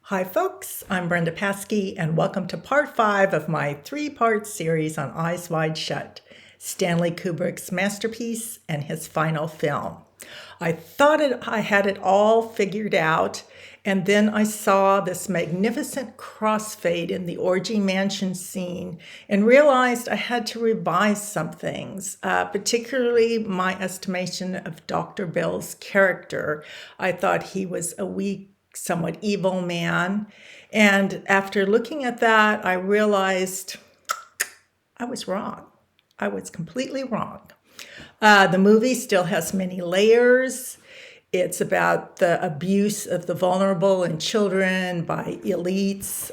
Hi folks, I'm Brenda Paskey and welcome to part 5 of my 3-part series on Eyes Wide Shut, Stanley Kubrick's masterpiece and his final film. I thought I had it all figured out, and then I saw this magnificent crossfade in the orgy mansion scene and realized I had to revise some things, particularly my estimation of Dr. Bill's character. I thought he was a weak, somewhat evil man. And after looking at that, I realized I was wrong. I was completely wrong. The movie still has many layers. It's about the abuse of the vulnerable and children by elites,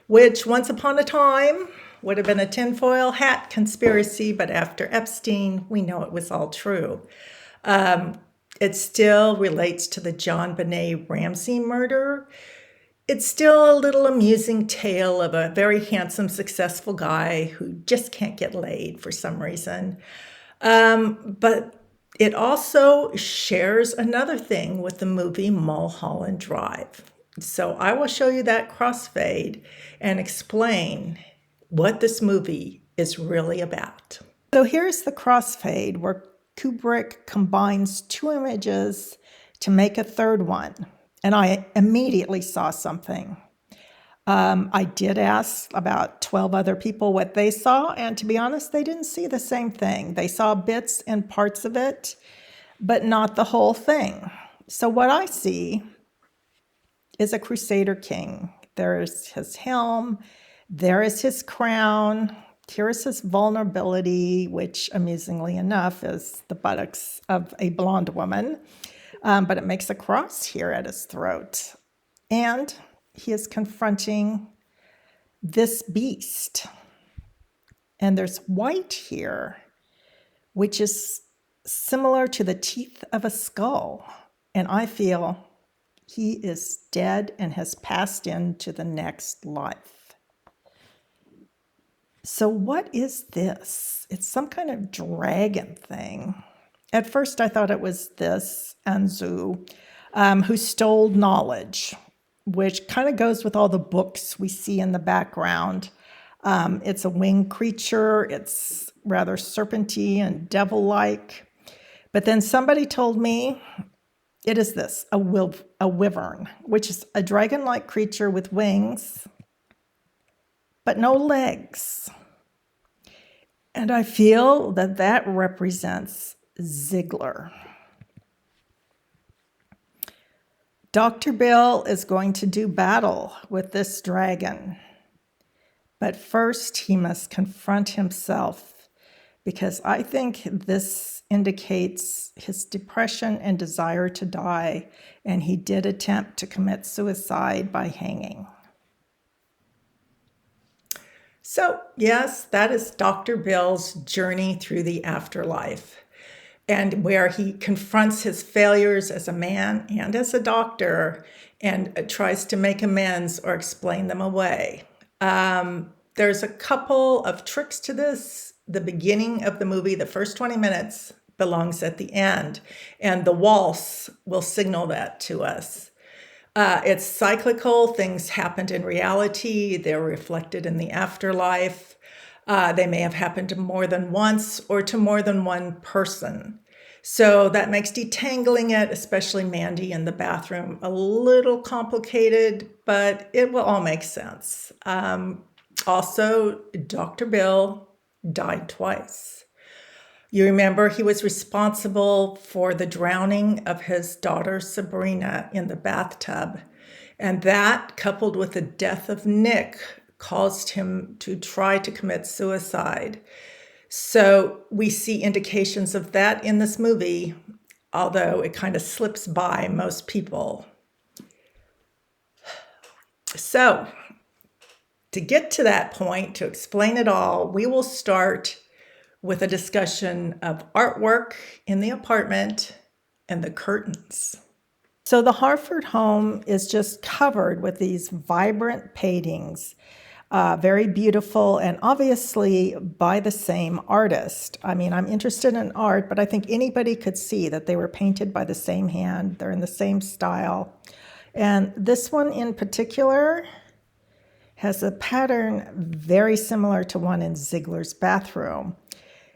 which once upon a time would have been a tinfoil hat conspiracy, but after Epstein, we know it was all true. It still relates to the John Benet Ramsey murder. It's still a little amusing tale of a very handsome, successful guy who just can't get laid for some reason. But it also shares another thing with the movie Mulholland Drive. So I will show you that crossfade and explain what this movie is really about. So here's the crossfade where Kubrick combines two images to make a third one. And I immediately saw something. I did ask about 12 other people what they saw, and to be honest, they didn't see the same thing. They saw bits and parts of it, but not the whole thing. So what I see is a Crusader king. There's his helm, there is his crown, here is his vulnerability, which amusingly enough is the buttocks of a blonde woman, but it makes a cross here at his throat. And he is confronting this beast. And there's white here, which is similar to the teeth of a skull. And I feel he is dead and has passed into the next life. So what is this? It's some kind of dragon thing. At first I thought it was this Anzu, who stole knowledge, which kind of goes with all the books we see in the background. It's a winged creature. It's rather serpenty and devil-like. But then somebody told me it is this, a wyvern, which is a dragon-like creature with wings, but no legs. And I feel that that represents Ziegler. Dr. Bill is going to do battle with this dragon, but first he must confront himself, because I think this indicates his depression and desire to die, and he did attempt to commit suicide by hanging. So yes, that is Dr. Bill's journey through the afterlife, and where he confronts his failures as a man and as a doctor and tries to make amends or explain them away. There's a couple of tricks to this. The beginning of the movie, the first 20 minutes, belongs at the end, and the waltz will signal that to us. It's cyclical. Things happened in reality. They're reflected in the afterlife. They may have happened to more than once or to more than one person. So that makes detangling it, especially Mandy in the bathroom, a little complicated, but it will all make sense. Also, Dr. Bill died twice. You remember he was responsible for the drowning of his daughter Sabrina in the bathtub. And that, coupled with the death of Nick, caused him to try to commit suicide. So we see indications of that in this movie, although it kind of slips by most people. So to get to that point, to explain it all, we will start with a discussion of artwork in the apartment and the curtains. So the Harford home is just covered with these vibrant paintings, very beautiful, and obviously by the same artist. I mean, I'm interested in art, but I think anybody could see that they were painted by the same hand. They're in the same style. And this one in particular has a pattern very similar to one in Ziegler's bathroom.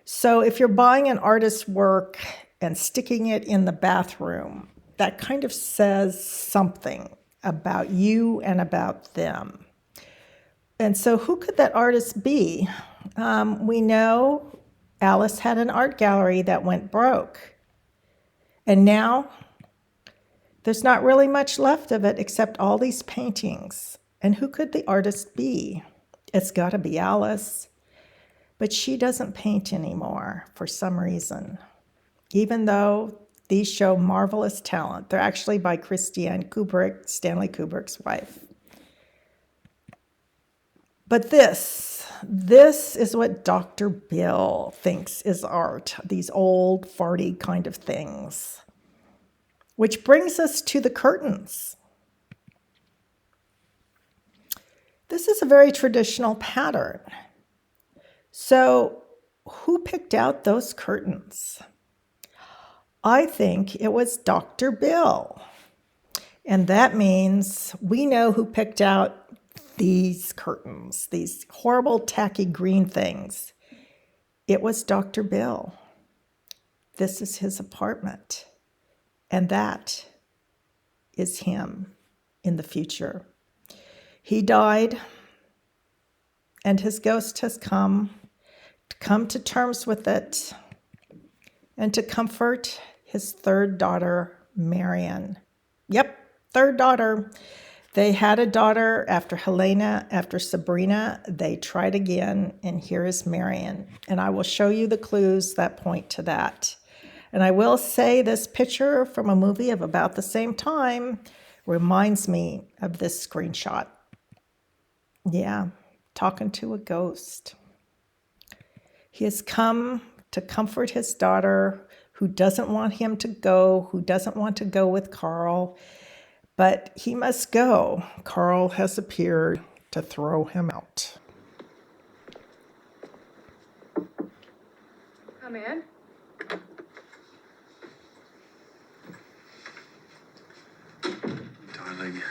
So if you're buying an artist's work and sticking it in the bathroom, that kind of says something about you and about them. And so who could that artist be? We know Alice had an art gallery that went broke. And now there's not really much left of it except all these paintings. And who could the artist be? It's got to be Alice. But she doesn't paint anymore for some reason, even though these show marvelous talent. They're actually by Christiane Kubrick, Stanley Kubrick's wife. But this is what Dr. Bill thinks is art, these old, farty kind of things. Which brings us to the curtains. This is a very traditional pattern. So who picked out those curtains? I think it was Dr. Bill. And that means we know who picked out these curtains, these horrible tacky green things. It was Dr. Bill. This is his apartment. And that is him in the future. He died, and his ghost has come to terms with it and to comfort his third daughter, Marion. Yep, third daughter. They had a daughter after Helena, after Sabrina. They tried again, and here is Marion. And I will show you the clues that point to that. And I will say this picture from a movie of about the same time reminds me of this screenshot. Yeah, talking to a ghost. He has come to comfort his daughter who doesn't want him to go, who doesn't want to go with Carl, but he must go. Carl has appeared to throw him out. Come in. Darling,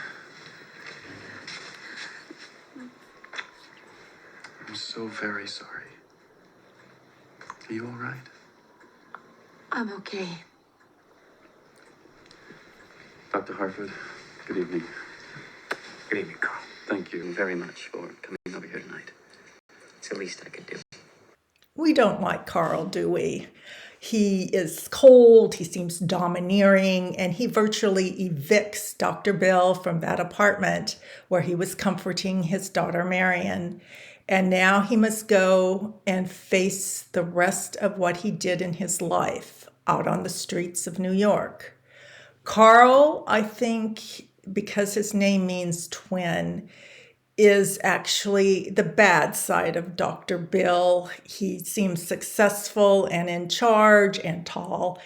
I'm so very sorry. Are you all right? I'm okay. Dr. Harford, good evening. Good evening, Carl. Thank you very much for coming over here tonight. It's the least I could do. We don't like Carl, do we? He is cold, he seems domineering, and he virtually evicts Dr. Bill from that apartment where he was comforting his daughter Marion. And now he must go and face the rest of what he did in his life out on the streets of New York. Carl, I think, because his name means twin, is actually the bad side of Dr. Bill. He seems successful and in charge and tall,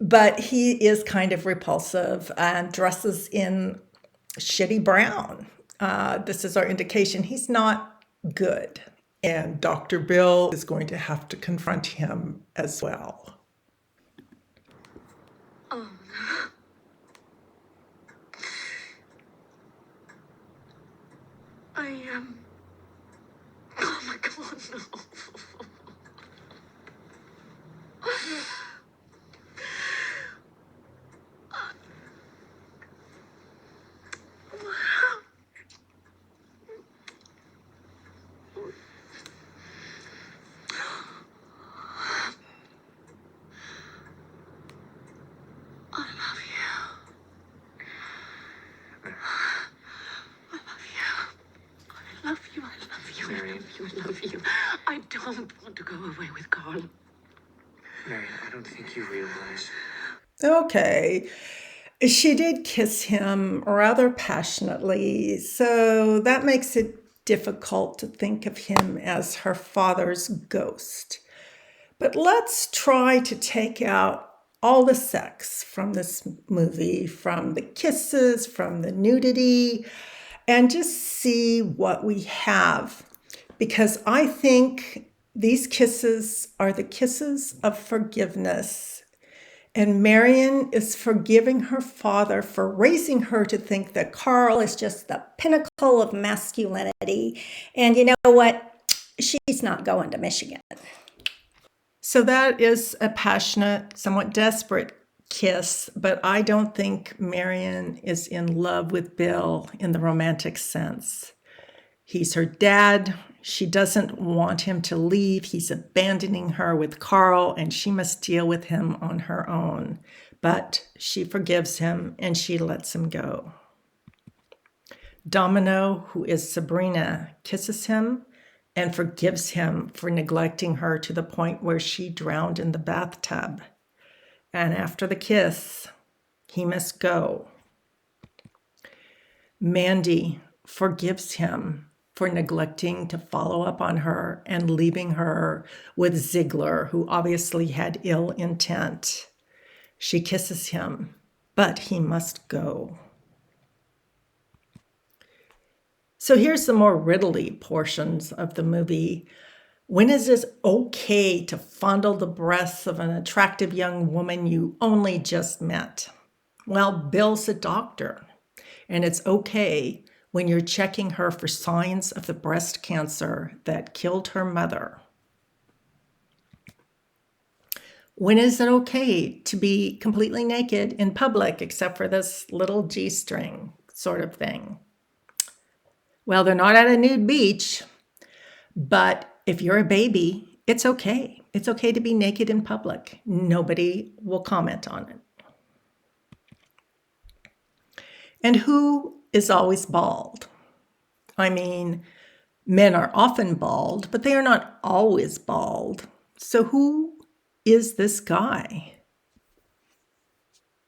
but he is kind of repulsive and dresses in shitty brown. This is our indication he's not good. And Dr. Bill is going to have to confront him as well. Oh, I am. Oh my God, no. I love you. I don't want to go away with Carl. Marion, I don't think you realize. Okay. She did kiss him rather passionately, so that makes it difficult to think of him as her father's ghost. But let's try to take out all the sex from this movie, from the kisses, from the nudity, and just see what we have. Because I think these kisses are the kisses of forgiveness. And Marion is forgiving her father for raising her to think that Carl is just the pinnacle of masculinity. And you know what? She's not going to Michigan. So that is a passionate, somewhat desperate kiss, but I don't think Marion is in love with Bill in the romantic sense. He's her dad. She doesn't want him to leave. He's abandoning her with Carl, and she must deal with him on her own. But she forgives him and she lets him go. Domino, who is Sabrina, kisses him and forgives him for neglecting her to the point where she drowned in the bathtub. And after the kiss, he must go. Mandy forgives him for neglecting to follow up on her and leaving her with Ziegler, who obviously had ill intent. She kisses him, but he must go. So here's the more riddly portions of the movie. When is it okay to fondle the breasts of an attractive young woman you only just met? Well, Bill's a doctor, and it's okay when you're checking her for signs of the breast cancer that killed her mother. When is it okay to be completely naked in public except for this little G-string sort of thing? Well, they're not at a nude beach, but if you're a baby, it's okay. It's okay to be naked in public. Nobody will comment on it. And who is always bald? I mean, men are often bald, but they are not always bald. So who is this guy?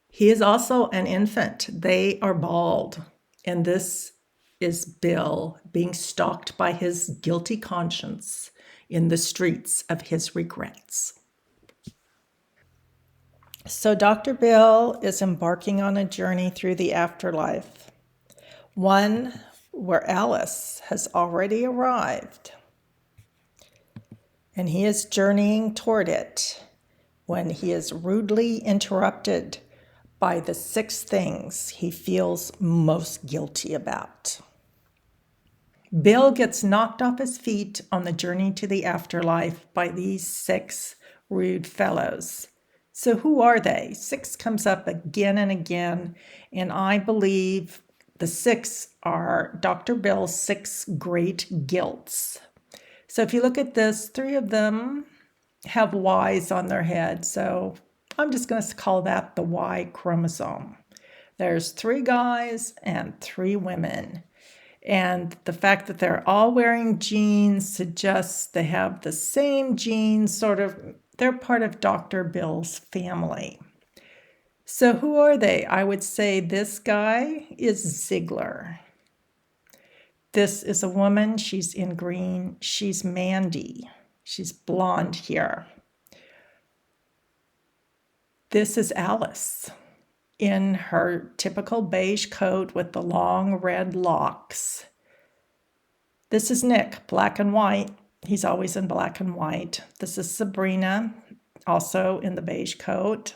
He is also an infant. They are bald. And this is Bill being stalked by his guilty conscience in the streets of his regrets. So Dr. Bill is embarking on a journey through the afterlife, one where Alice has already arrived, and he is journeying toward it when he is rudely interrupted by the 6 things he feels most guilty about. Bill gets knocked off his feet on the journey to the afterlife by these 6 rude fellows. So who are they? 6 comes up again and again, and I believe the 6 are Dr. Bill's 6 great guilts. So if you look at this, 3 of them have Y's on their head. So I'm just going to call that the Y chromosome. There's 3 guys and 3 women. And the fact that they're all wearing jeans suggests they have the same genes, they're part of Dr. Bill's family. So who are they? I would say this guy is Ziegler. This is a woman, she's in green, she's Mandy. She's blonde here. This is Alice in her typical beige coat with the long red locks. This is Nick, black and white. He's always in black and white. This is Sabrina, also in the beige coat.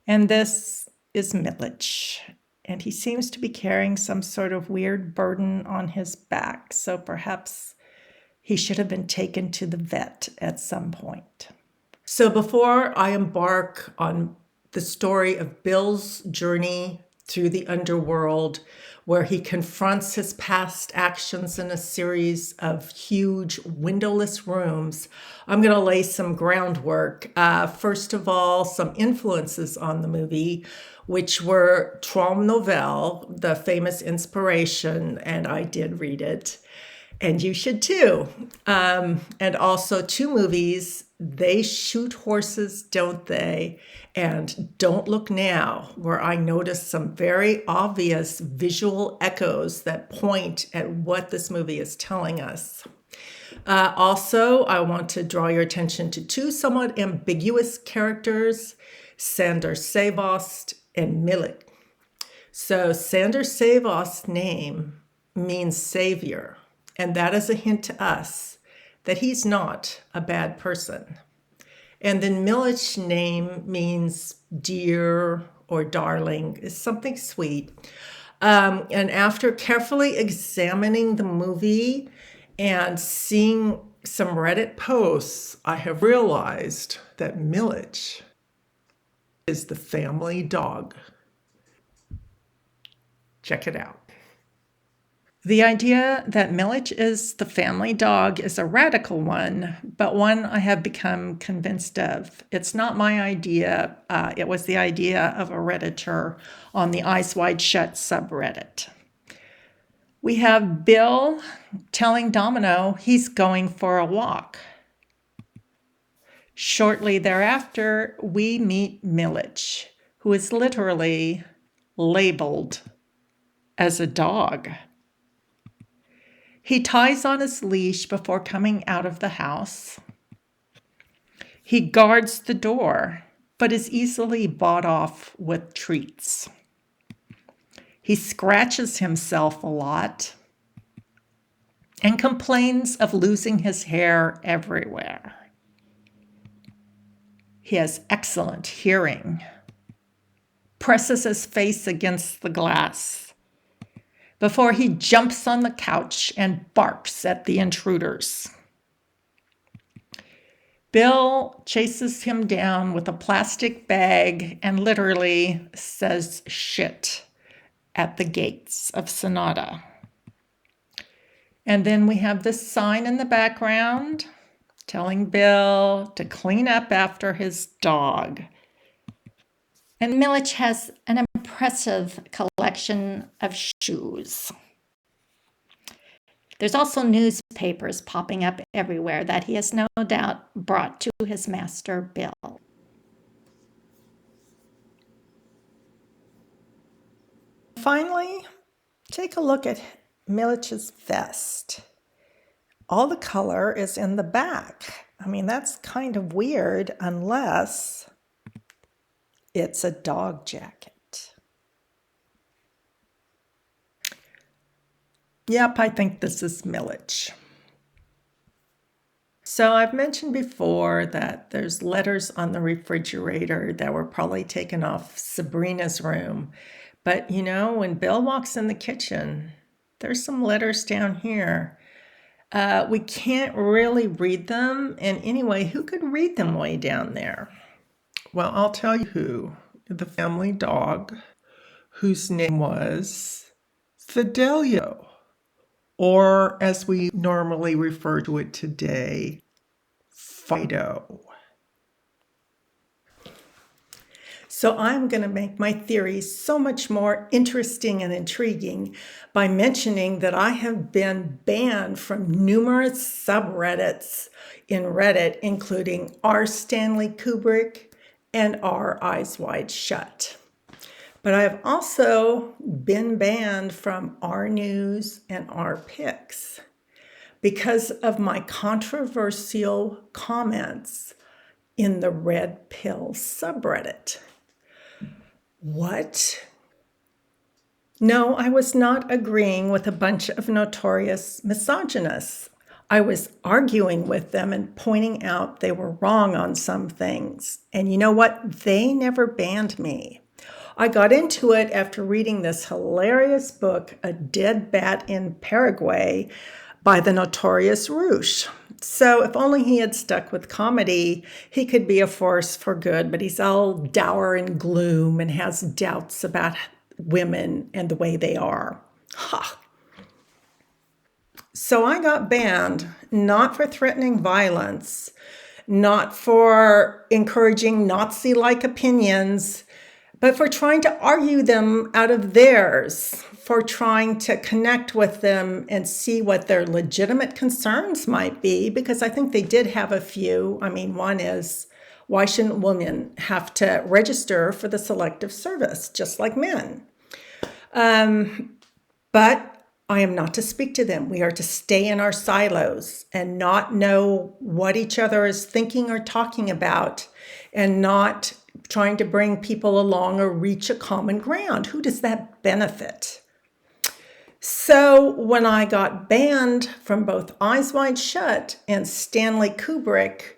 And this is Milich. And he seems to be carrying some sort of weird burden on his back. So perhaps he should have been taken to the vet at some point. So before I embark on the story of Bill's journey through the underworld, where he confronts his past actions in a series of huge windowless rooms, I'm going to lay some groundwork. First of all, some influences on the movie, which were Trome Nouvelle, the famous inspiration, and I did read it. And you should too. And also 2 movies, They Shoot Horses, Don't They? And Don't Look Now, where I noticed some very obvious visual echoes that point at what this movie is telling us. Also, I want to draw your attention to 2 somewhat ambiguous characters, Sander Savost and Milik. So Sander Savost's name means savior. And that is a hint to us that he's not a bad person. And then Millich's name means dear or darling. It's something sweet. And after carefully examining the movie and seeing some Reddit posts, I have realized that Millich is the family dog. Check it out. The idea that Millich is the family dog is a radical one, but one I have become convinced of. It's not my idea. It was the idea of a Redditor on the Eyes Wide Shut subreddit. We have Bill telling Domino he's going for a walk. Shortly thereafter, we meet Millich, who is literally labeled as a dog. He ties on his leash before coming out of the house. He guards the door, but is easily bought off with treats. He scratches himself a lot and complains of losing his hair everywhere. He has excellent hearing, presses his face against the glass before he jumps on the couch and barks at the intruders. Bill chases him down with a plastic bag and literally says shit at the gates of Sonata. And then we have this sign in the background telling Bill to clean up after his dog. And Millich has an impressive collection of shoes. There's also newspapers popping up everywhere that he has no doubt brought to his master, Bill. Finally, take a look at Millich's vest. All the color is in the back. I mean, that's kind of weird unless it's a dog jacket. Yep, I think this is Millich. So I've mentioned before that there's letters on the refrigerator that were probably taken off Sabrina's room. But you know, when Bill walks in the kitchen, there's some letters down here. We can't really read them. And anyway, who could read them way down there? Well, I'll tell you who. The family dog, whose name was Fidelio, or as we normally refer to it today, Fido. So I'm going to make my theories so much more interesting and intriguing by mentioning that I have been banned from numerous subreddits in Reddit, including r Stanley Kubrick and r Eyes Wide Shut. But I have also been banned from r News and r Pics because of my controversial comments in the Red Pill subreddit. What? No, I was not agreeing with a bunch of notorious misogynists. I was arguing with them and pointing out they were wrong on some things. And you know what? They never banned me. I got into it after reading this hilarious book, A Dead Bat in Paraguay, by the notorious Roosh. So if only he had stuck with comedy, he could be a force for good, but he's all dour and gloom and has doubts about women and the way they are. Ha! So I got banned, not for threatening violence, not for encouraging Nazi-like opinions, but for trying to argue them out of theirs, for trying to connect with them and see what their legitimate concerns might be, because I think they did have a few. I mean, one is, why shouldn't women have to register for the Selective Service, just like men? But I am not to speak to them. We are to stay in our silos and not know what each other is thinking or talking about, and not trying to bring people along or reach a common ground. Who does that benefit? So when I got banned from both Eyes Wide Shut and Stanley Kubrick,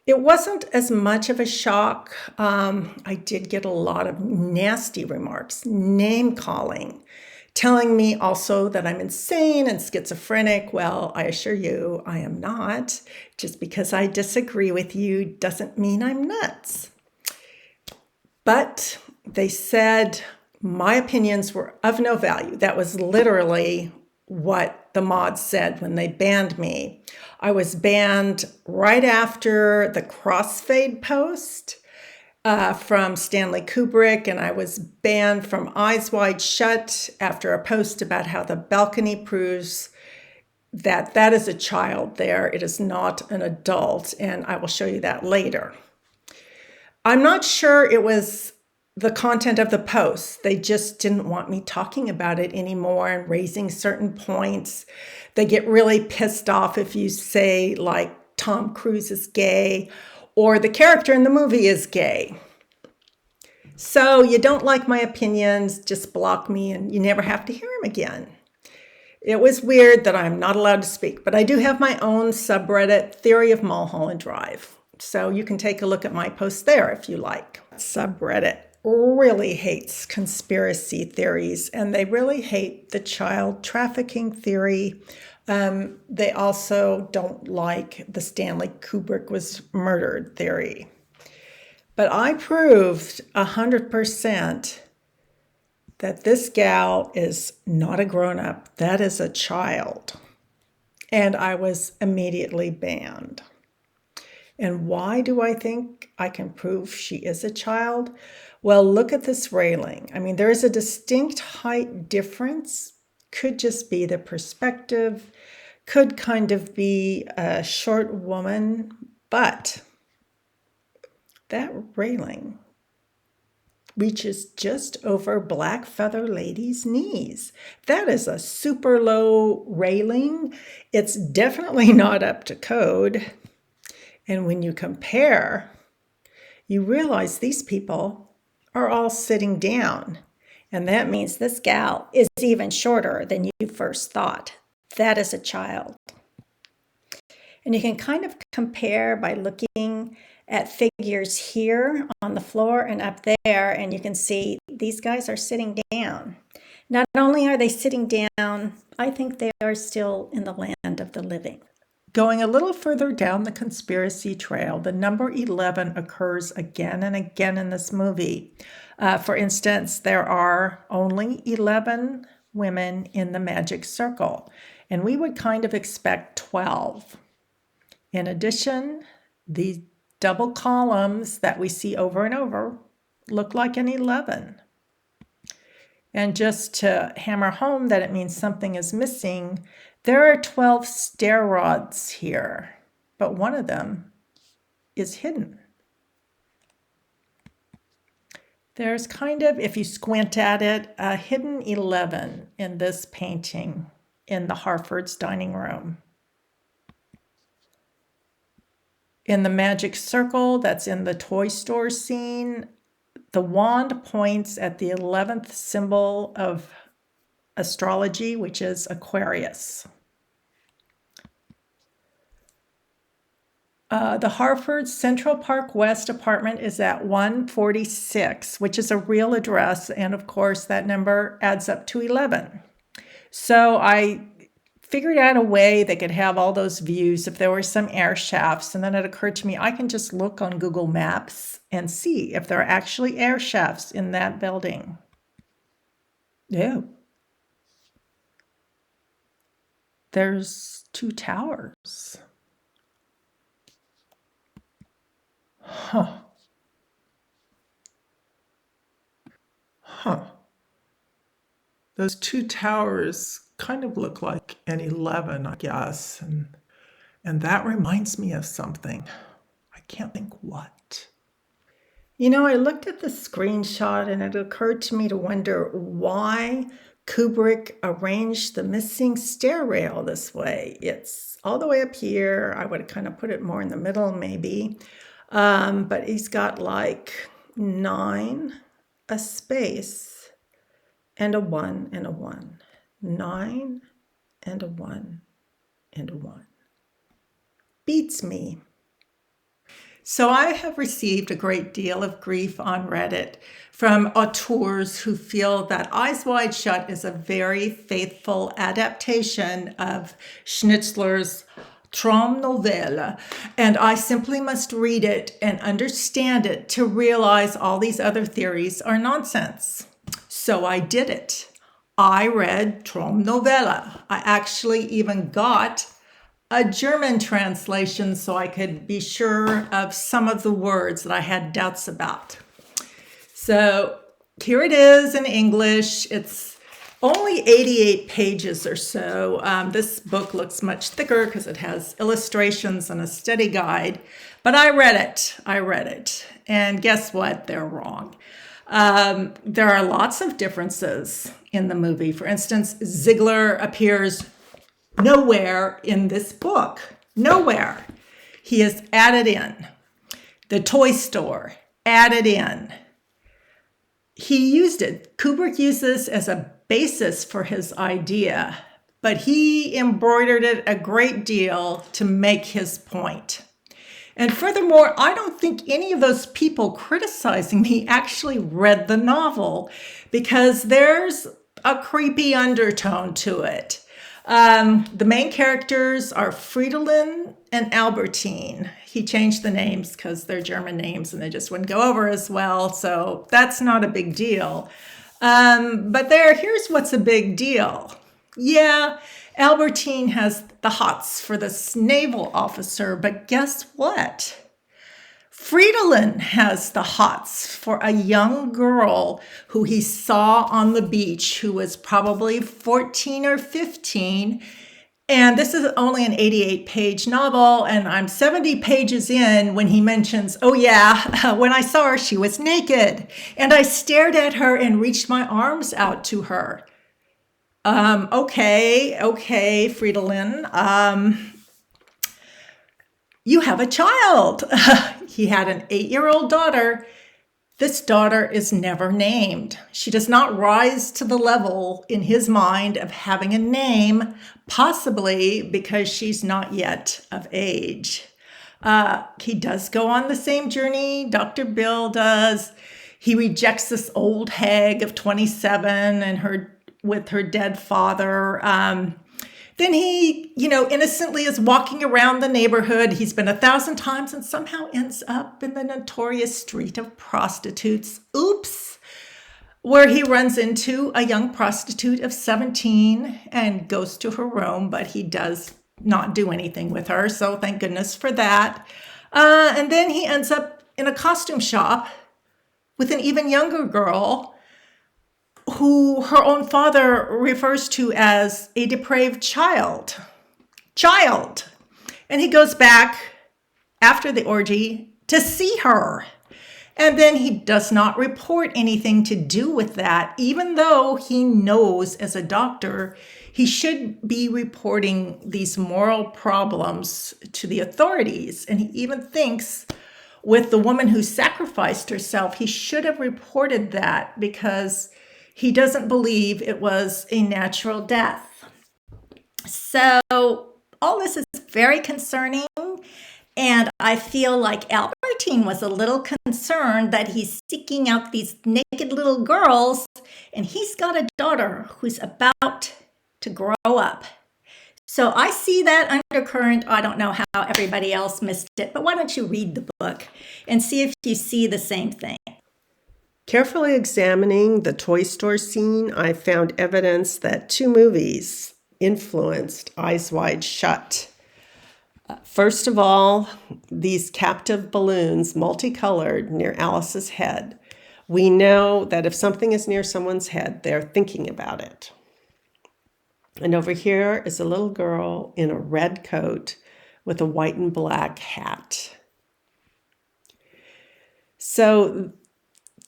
It wasn't as much of a shock. I did get a lot of nasty remarks, name calling, telling me also that I'm insane and schizophrenic. Well, I assure you, I am not. Just because I disagree with you doesn't mean I'm nuts. But they said my opinions were of no value. That was literally what the mods said when they banned me. I was banned right after the Crossfade post from Stanley Kubrick, and I was banned from Eyes Wide Shut after a post about how the balcony proves that that is a child there. It is not an adult, and I will show you that later. I'm not sure it was the content of the post. They just didn't want me talking about it anymore and raising certain points. They get really pissed off if you say, like, Tom Cruise is gay or the character in the movie is gay. So you don't like my opinions, just block me and you never have to hear them again. It was weird that I'm not allowed to speak, but I do have my own subreddit, Theory of Mulholland Drive. So you can take a look at my post there if you like. Subreddit really hates conspiracy theories, and they really hate the child trafficking theory. They also don't like the Stanley Kubrick was murdered theory. But I proved 100% that this gal is not a grown-up. That is a child. And I was immediately banned. And why do I think I can prove she is a child? Well, look at this railing. I mean, there is a distinct height difference. Could just be the perspective, could kind of be a short woman, but that railing reaches just over Black Feather Lady's knees. That is a super low railing. It's definitely not up to code. And when you compare, you realize these people are all sitting down. And that means this gal is even shorter than you first thought. That is a child. And you can kind of compare by looking at figures here on the floor and up there, and you can see these guys are sitting down. Not only are they sitting down, I think they are still in the land of the living. Going a little further down the conspiracy trail, the number 11 occurs again and again in this movie. For instance, there are only 11 women in the magic circle, and we would kind of expect 12. In addition, the double columns that we see over and over look like an 11. And just to hammer home that it means something is missing, there are 12 stair rods here, but one of them is hidden. There's kind of, if you squint at it, a hidden 11 in this painting in the Harford's dining room. In the magic circle that's in the toy store scene, the wand points at the 11th symbol of astrology, which is Aquarius. The Harford Central Park West apartment is at 146, which is a real address. And of course, that number adds up to 11. So I figured out a way they could have all those views if there were some air shafts. And then it occurred to me, I can just look on Google Maps and see if there are actually air shafts in that building. Yeah. There's 2 towers. Huh. Those 2 towers kind of look like an 11, I guess. And that reminds me of something. I can't think what. You know, I looked at the screenshot and it occurred to me to wonder why Kubrick arranged the missing stair rail this way. It's all the way up here. I would have kind of put it more in the middle maybe. But he's got like 9, a space, and a 1 and a 1. 9 and a 1 and a 1. Beats me. So I have received a great deal of grief on Reddit from auteurs who feel that Eyes Wide Shut is a very faithful adaptation of Schnitzler's Traumnovelle, and I simply must read it and understand it to realize all these other theories are nonsense. So I did it. I read Traumnovelle. I actually even got a German translation so I could be sure of some of the words that I had doubts about. So here it is in English. It's only 88 pages or so. This book looks much thicker because it has illustrations and a study guide, but I read it. And guess what? They're wrong. There are lots of differences in the movie. For instance, Ziegler appears nowhere in this book. Nowhere. He is added in. The toy store, added in. He used it. Kubrick used this as a basis for his idea, but he embroidered it a great deal to make his point. And furthermore, I don't think any of those people criticizing me actually read the novel because there's a creepy undertone to it. The main characters are Fridolin and Albertine. He changed the names because they're German names and they just wouldn't go over as well. So that's not a big deal. But here's what's a big deal. Yeah, Albertine has the hots for this naval officer, but guess what? Fridolin has the hots for a young girl who he saw on the beach who was probably 14 or 15. And this is only an 88-page novel, and I'm 70 pages in when he mentions, oh yeah, when I saw her, she was naked. And I stared at her and reached my arms out to her. Okay, Fridolin. You have a child. He had an 8-year-old daughter. This daughter is never named. She does not rise to the level in his mind of having a name, possibly because she's not yet of age. He does go on the same journey Dr. Bill does. He rejects this old hag of 27 and with her dead father. Then he, innocently is walking around the neighborhood. He's been 1,000 times and somehow ends up in the notorious street of prostitutes. Oops. Where he runs into a young prostitute of 17 and goes to her room, but he does not do anything with her. So thank goodness for that. And then he ends up in a costume shop with an even younger girl who her own father refers to as a depraved child. And he goes back after the orgy to see her. And then he does not report anything to do with that, even though he knows as a doctor he should be reporting these moral problems to the authorities. And he even thinks with the woman who sacrificed herself, he should have reported that because he doesn't believe it was a natural death. So all this is very concerning, and I feel like Albertine was a little concerned that he's seeking out these naked little girls, and he's got a daughter who's about to grow up. So I see that undercurrent. I don't know how everybody else missed it, but why don't you read the book and see if you see the same thing? Carefully examining the toy store scene, I found evidence that 2 movies influenced Eyes Wide Shut. First of all, these captive balloons, multicolored, near Alice's head. We know that if something is near someone's head, they're thinking about it. And over here is a little girl in a red coat with a white and black hat. So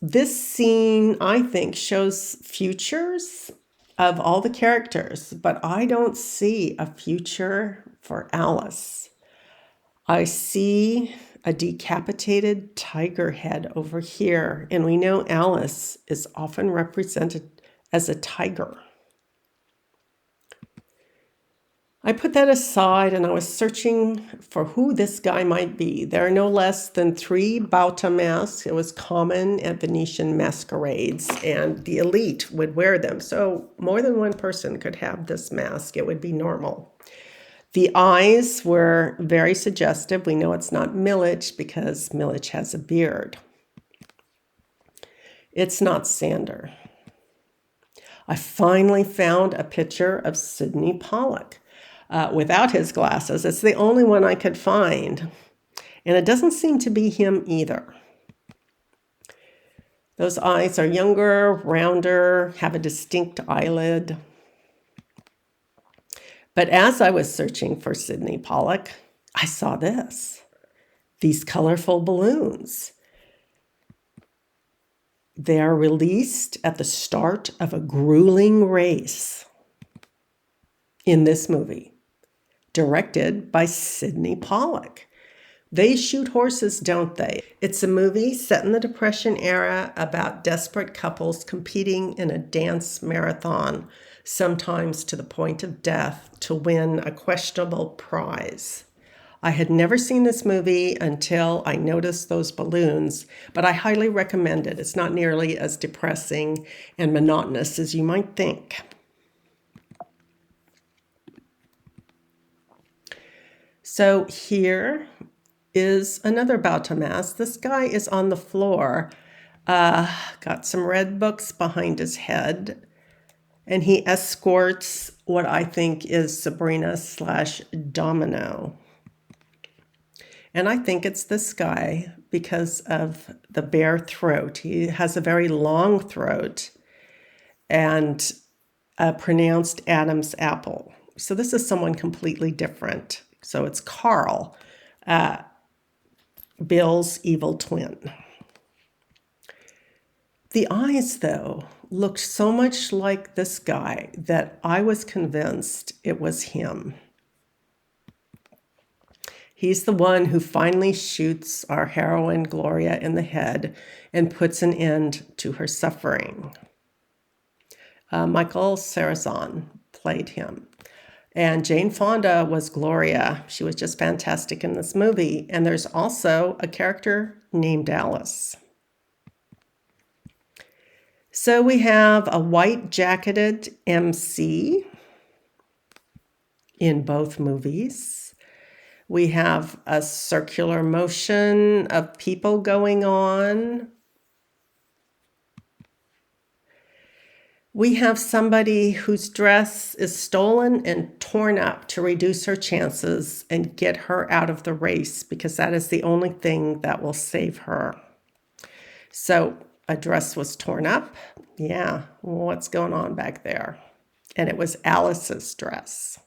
this scene, I think, shows futures of all the characters, but I don't see a future for Alice. I see a decapitated tiger head over here, and we know Alice is often represented as a tiger. I I put that aside and I was searching for who this guy might be. There are no less than 3 Bauta masks. It was common at Venetian masquerades, and the elite would wear them. So more than one person could have this mask. It would be normal. The eyes were very suggestive. We know it's not Milich because Milich has a beard. It's not Sander. I finally found a picture of Sidney Pollack without his glasses. It's the only one I could find. And it doesn't seem to be him either. Those eyes are younger, rounder, have a distinct eyelid. But as I was searching for Sidney Pollack, I saw this. These colorful balloons. They are released at the start of a grueling race in this movie, directed by Sidney Pollack. They shoot horses, don't they? It's a movie set in the Depression era about desperate couples competing in a dance marathon, sometimes to the point of death, to win a questionable prize. I had never seen this movie until I noticed those balloons, but I highly recommend it. It's not nearly as depressing and monotonous as you might think. So here is another Bauta mask. This guy is on the floor, got some red books behind his head, and he escorts what I think is Sabrina/Domino. And I think it's this guy because of the bare throat. He has a very long throat and a pronounced Adam's apple. So this is someone completely different. So it's Carl, Bill's evil twin. The eyes, though, looked so much like this guy that I was convinced it was him. He's the one who finally shoots our heroine Gloria in the head and puts an end to her suffering. Michael Sarrazin played him. And Jane Fonda was Gloria. She was just fantastic in this movie. And there's also a character named Alice. So we have a white-jacketed MC in both movies. We have a circular motion of people going on. We have somebody whose dress is stolen and torn up to reduce her chances and get her out of the race because that is the only thing that will save her. So a dress was torn up. Yeah, what's going on back there? And it was Alice's dress.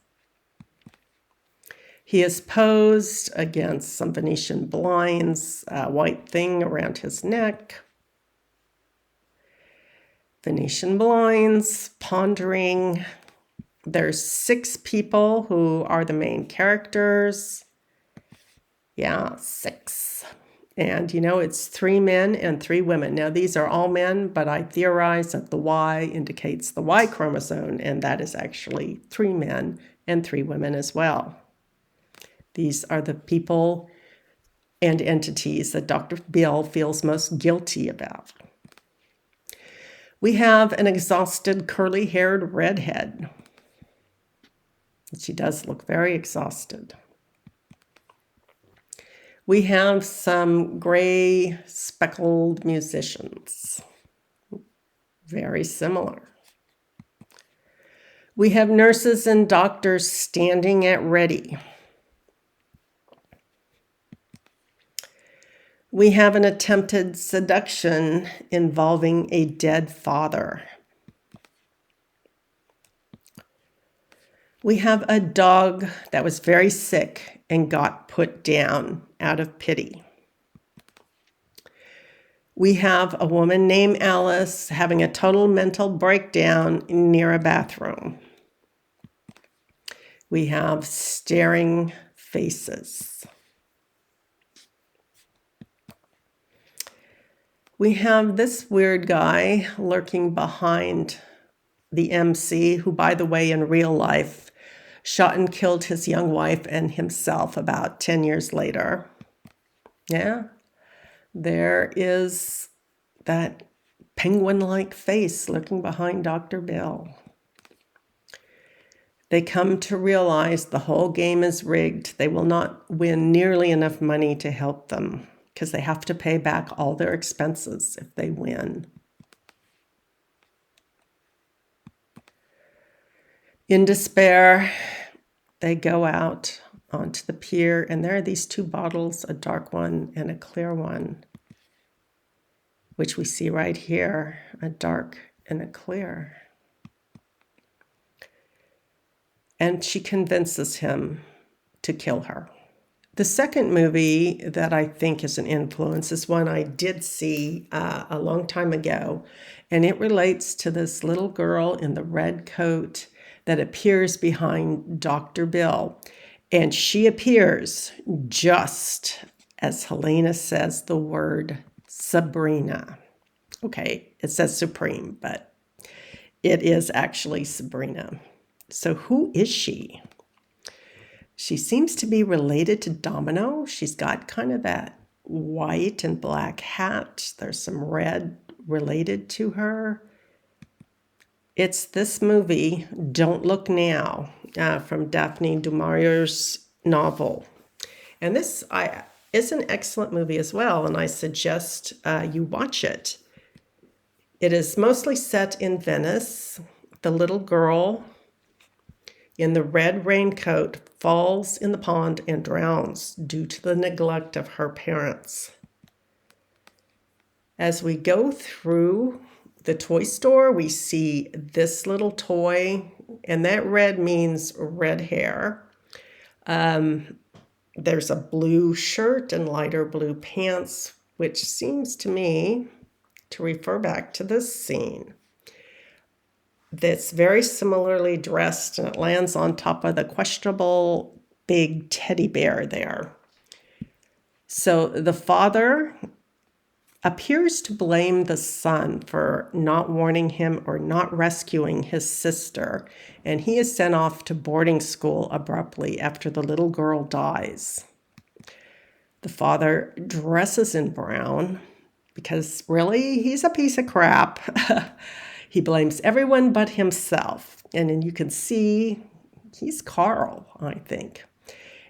He is posed against some Venetian blinds, a white thing around his neck. Venetian blinds, pondering. There's 6 people who are the main characters. Yeah, 6. And, it's 3 men and 3 women. Now, these are all men, but I theorize that the Y indicates the Y chromosome, and that is actually 3 men and 3 women as well. These are the people and entities that Dr. Bill feels most guilty about. We have an exhausted, curly-haired redhead. She does look very exhausted. We have some gray, speckled musicians. Very similar. We have nurses and doctors standing at ready. We have an attempted seduction involving a dead father. We have a dog that was very sick and got put down out of pity. We have a woman named Alice having a total mental breakdown near a bathroom. We have staring faces. We have this weird guy lurking behind the MC, who, by the way, in real life shot and killed his young wife and himself about 10 years later. Yeah, there is that penguin-like face lurking behind Dr. Bill. They come to realize the whole game is rigged. They will not win nearly enough money to help them because they have to pay back all their expenses if they win. In despair, they go out onto the pier, and there are these two bottles, a dark one and a clear one, which we see right here, a dark and a clear. And she convinces him to kill her. The second movie that I think is an influence is one I did see a long time ago, and it relates to this little girl in the red coat that appears behind Dr. Bill. And she appears just as Helena says the word Sabrina. Okay, it says Supreme, but it is actually Sabrina. So who is she? She seems to be related to Domino. She's got kind of that white and black hat. There's some red related to her. It's this movie, Don't Look Now, from Daphne du Maurier's novel. And this is an excellent movie as well, and I suggest you watch it. It is mostly set in Venice. The little girl in the red raincoat falls in the pond and drowns due to the neglect of her parents. As we go through the toy store, we see this little toy, and that red means red hair. There's a blue shirt and lighter blue pants, which seems to me to refer back to this scene. That's very similarly dressed, and it lands on top of the questionable big teddy bear there. So the father appears to blame the son for not warning him or not rescuing his sister, and he is sent off to boarding school abruptly after the little girl dies. The father dresses in brown because really he's a piece of crap. He blames everyone but himself, and then you can see he's Carl, I think.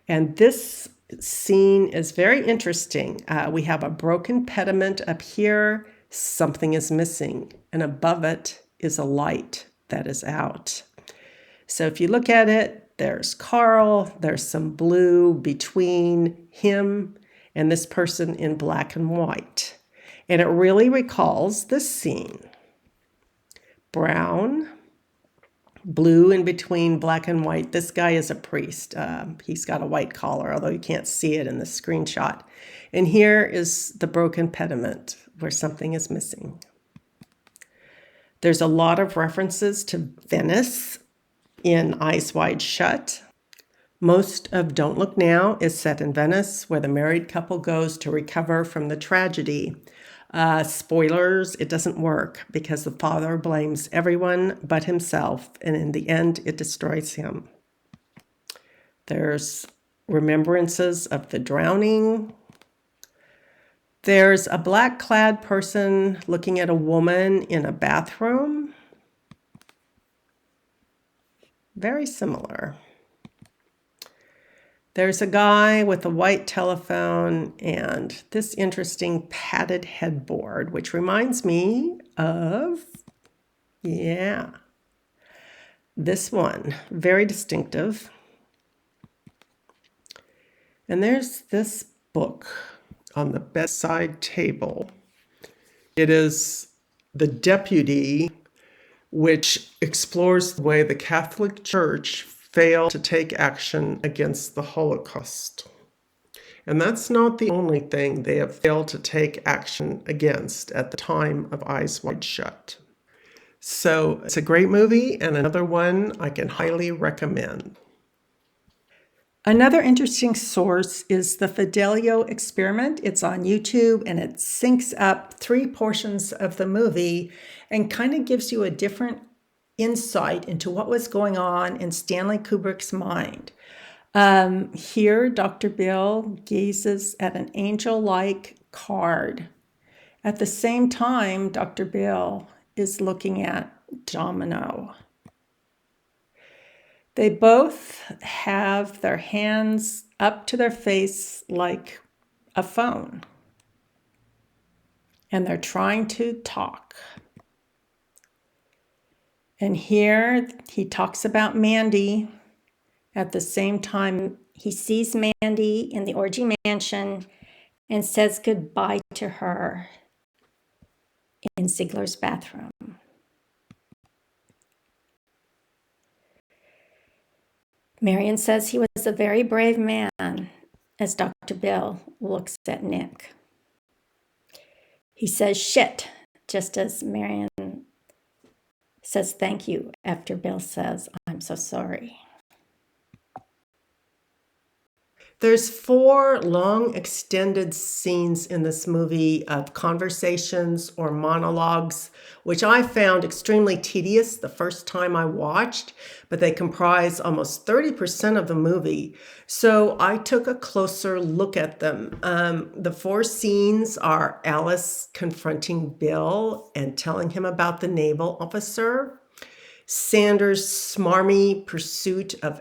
And this scene is very interesting. We have a broken pediment up here. Something is missing, and above it is a light that is out. So if you look at it, there's Carl, there's some blue between him and this person in black and white. And it really recalls this scene. Brown, blue in between black and white. This guy is a priest. He's got a white collar, although you can't see it in the screenshot. And here is the broken pediment where something is missing. There's a lot of references to Venice in Eyes Wide Shut. Most of Don't Look Now is set in Venice, where the married couple goes to recover from the tragedy. Spoilers, it doesn't work because the father blames everyone but himself, and in the end, it destroys him. There's remembrances of the drowning. There's a black-clad person looking at a woman in a bathroom. Very similar. There's a guy with a white telephone and this interesting padded headboard, which reminds me of, this one. Very distinctive. And there's this book on the bedside table. It is The Deputy, which explores the way the Catholic Church failed to take action against the Holocaust. And that's not the only thing they have failed to take action against at the time of Eyes Wide Shut. So it's a great movie and another one I can highly recommend. Another interesting source is the Fidelio experiment. It's on YouTube, and it syncs up 3 portions of the movie and kind of gives you a different insight into what was going on in Stanley Kubrick's mind. Here, Dr. Bill gazes at an angel-like card. At the same time, Dr. Bill is looking at Domino. They both have their hands up to their face like a phone, and they're trying to talk. And here he talks about Mandy. At the same time, He sees Mandy in the orgy mansion and says goodbye to her in Ziegler's bathroom. Marion says he was a very brave man as Dr. Bill looks at Nick. He says shit, just as Marion says thank you after Bill says, I'm so sorry. There's 4 long extended scenes in this movie of conversations or monologues, which I found extremely tedious the first time I watched, but they comprise almost 30% of the movie. So I took a closer look at them. The 4 scenes are Alice confronting Bill and telling him about the naval officer, Sanders' smarmy pursuit of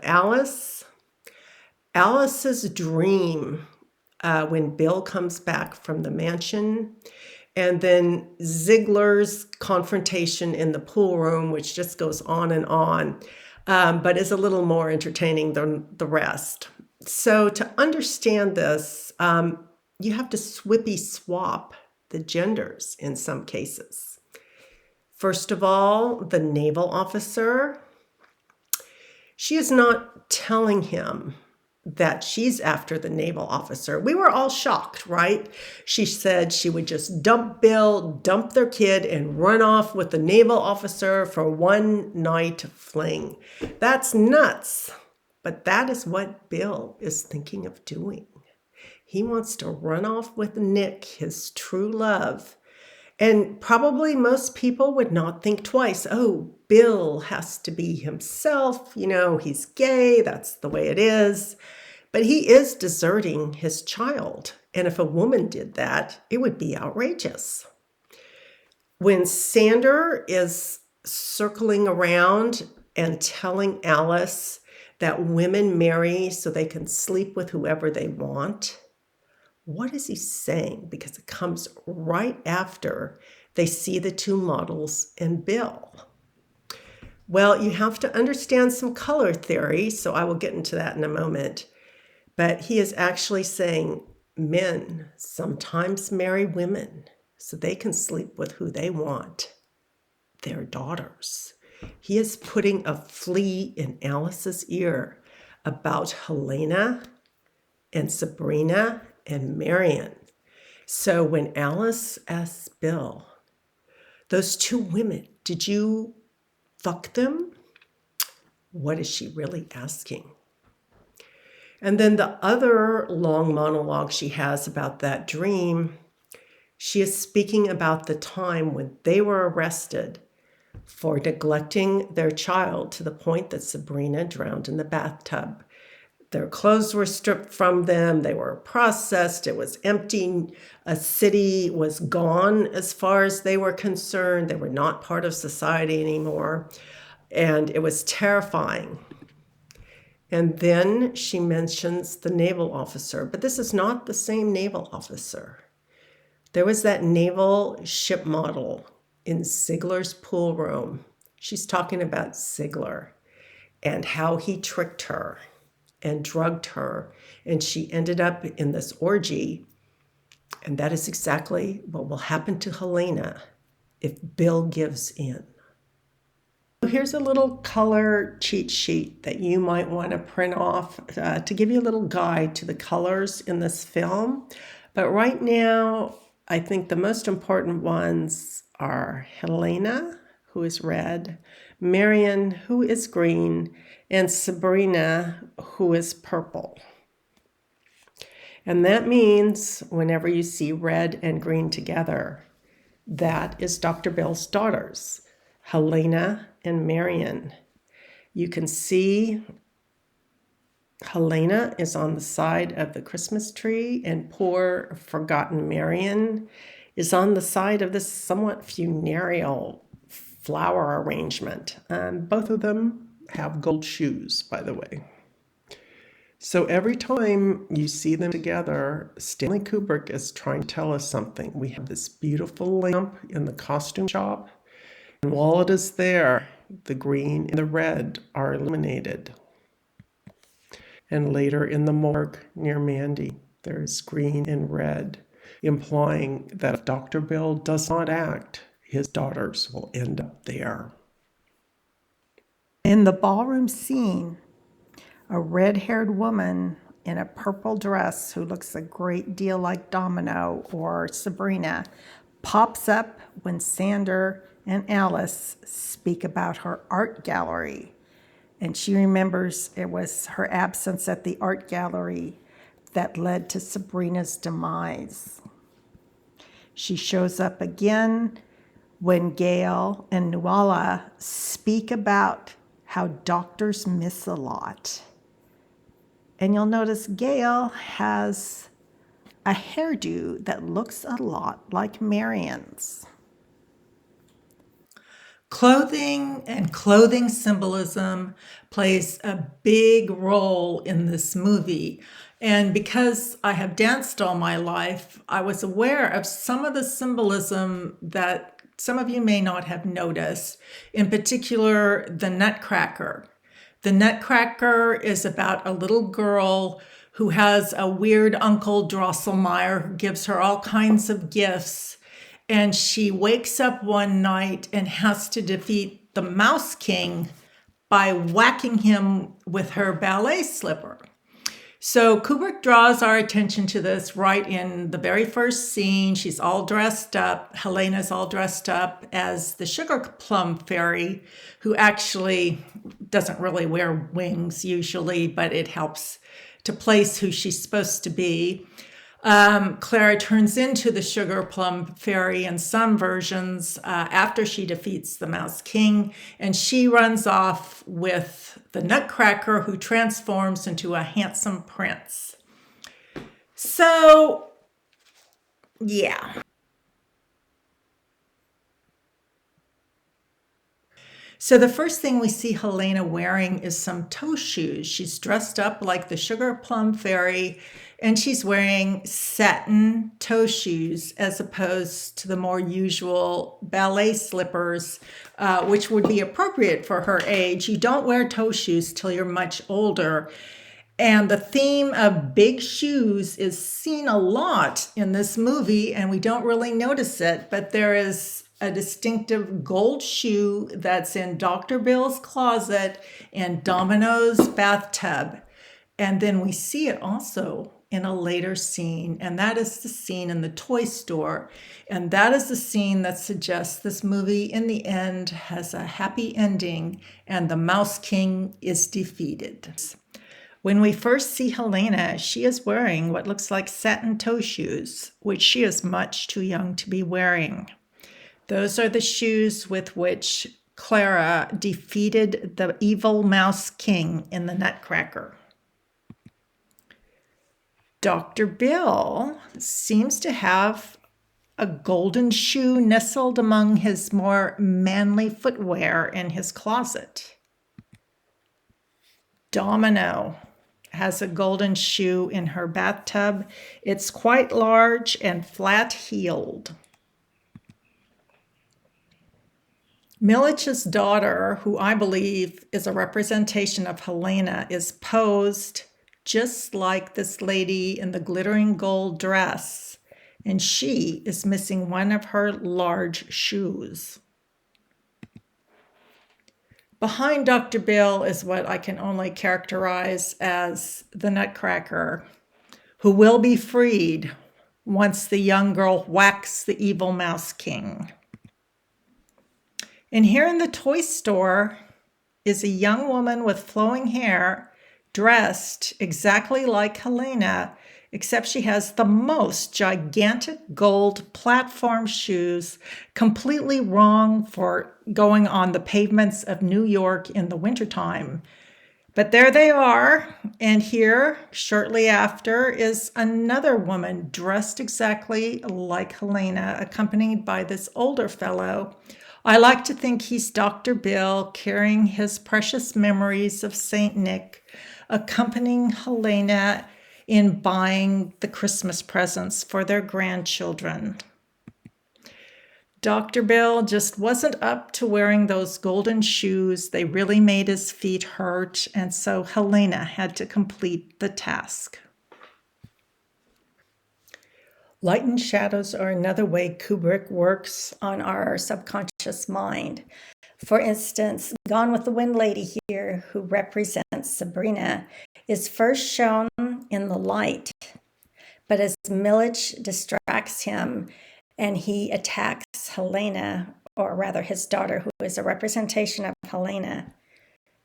Alice's dream when Bill comes back from the mansion, and then Ziegler's confrontation in the pool room, which just goes on and on, but is a little more entertaining than the rest. So to understand this, you have to swippy swap the genders in some cases. First of all, the naval officer, she is not telling him that she's after the naval officer. We were all shocked, right? She said she would just dump Bill, dump their kid, and run off with the naval officer for one night fling. That's nuts. But that is what Bill is thinking of doing. He wants to run off with Nick, his true love. And probably most people would not think twice. Oh, Bill has to be himself. You know, he's gay. That's the way it is. But he is deserting his child. And if a woman did that, it would be outrageous. When Sander is circling around and telling Alice that women marry so they can sleep with whoever they want, what is he saying? Because it comes right after they see the 2 models and Bill. Well, you have to understand some color theory, so I will get into that in a moment. But he is actually saying men sometimes marry women so they can sleep with who they want, their daughters. He is putting a flea in Alice's ear about Helena and Sabrina and Marion. So when Alice asks Bill, those 2 women, did you fuck them? What is she really asking? And then the other long monologue she has about that dream, she is speaking about the time when they were arrested for neglecting their child to the point that Sabrina drowned in the bathtub. Their clothes were stripped from them. They were processed. It was empty. A city was gone as far as they were concerned. They were not part of society anymore. And it was terrifying. And then she mentions the naval officer. But this is not the same naval officer. There was that naval ship model in Ziegler's pool room. She's talking about Ziegler and how he tricked her and drugged her, and she ended up in this orgy. And that is exactly what will happen to Helena if Bill gives in. Here's a little color cheat sheet that you might want to print off to give you a little guide to the colors in this film. But right now, I think the most important ones are Helena, who is red, Marion, who is green, and Sabrina, who is purple. And that means whenever you see red and green together, that is Dr. Bill's daughters, Helena and Marion. You can see Helena is on the side of the Christmas tree, and poor forgotten Marion is on the side of this somewhat funereal flower arrangement. Both of them have gold shoes, by the way. So every time you see them together, Stanley Kubrick is trying to tell us something. We have this beautiful lamp in the costume shop, and while it is there, the green and the red are illuminated. And later in the morgue near Mandy, there is green and red, implying that if Dr. Bill does not act, his daughters will end up there. In the ballroom scene, a red-haired woman in a purple dress who looks a great deal like Domino or Sabrina pops up when Sander and Alice speak about her art gallery. And she remembers it was her absence at the art gallery that led to Sabrina's demise. She shows up again when Gail and Nuala speak about how doctors miss a lot. And you'll notice Gail has a hairdo that looks a lot like Marion's. Clothing and clothing symbolism plays a big role in this movie. And because I have danced all my life, I was aware of some of the symbolism that some of you may not have noticed, in particular, the Nutcracker. The Nutcracker is about a little girl who has a weird Uncle Drosselmeyer who gives her all kinds of gifts. And she wakes up one night and has to defeat the Mouse King by whacking him with her ballet slipper. So Kubrick draws our attention to this right in the very first scene. She's all dressed up. Helena's all dressed up as the Sugar Plum Fairy, who actually doesn't really wear wings usually, but it helps to place who she's supposed to be. Clara turns into the Sugar Plum Fairy in some versions after she defeats the Mouse King, and she runs off with the Nutcracker, who transforms into a handsome prince. So, yeah. So the first thing we see Helena wearing is some toe shoes. She's dressed up like the Sugar Plum Fairy, and she's wearing satin toe shoes as opposed to the more usual ballet slippers, which would be appropriate for her age. You don't wear toe shoes till you're much older. And the theme of big shoes is seen a lot in this movie, and we don't really notice it, but there is a distinctive gold shoe that's in Dr. Bill's closet and Domino's bathtub. And then we see it also in a later scene, and that is the scene in the toy store. And that is the scene that suggests this movie in the end has a happy ending and the Mouse King is defeated. When we first see Helena, she is wearing what looks like satin toe shoes, which she is much too young to be wearing. Those are the shoes with which Clara defeated the evil Mouse King in the Nutcracker. Dr. Bill seems to have a golden shoe nestled among his more manly footwear in his closet. Domino has a golden shoe in her bathtub. It's quite large and flat-heeled. Milich's daughter, who I believe is a representation of Helena, is posed just like this lady in the glittering gold dress, and she is missing one of her large shoes. Behind Dr. Bill is what I can only characterize as the Nutcracker, who will be freed once the young girl whacks the evil Mouse King. And here in the toy store is a young woman with flowing hair dressed exactly like Helena, except she has the most gigantic gold platform shoes, completely wrong for going on the pavements of New York in the wintertime. But there they are, and here, shortly after, is another woman dressed exactly like Helena, accompanied by this older fellow. I like to think he's Dr. Bill, carrying his precious memories of St. Nick, accompanying Helena in buying the Christmas presents for their grandchildren. Dr. Bill just wasn't up to wearing those golden shoes. They really made his feet hurt, and so Helena had to complete the task. Light and shadows are another way Kubrick works on our subconscious mind. For instance, Gone with the Wind lady here, who represents Sabrina, is first shown in the light. But as Milledge distracts him and he attacks Helena, or rather his daughter, who is a representation of Helena,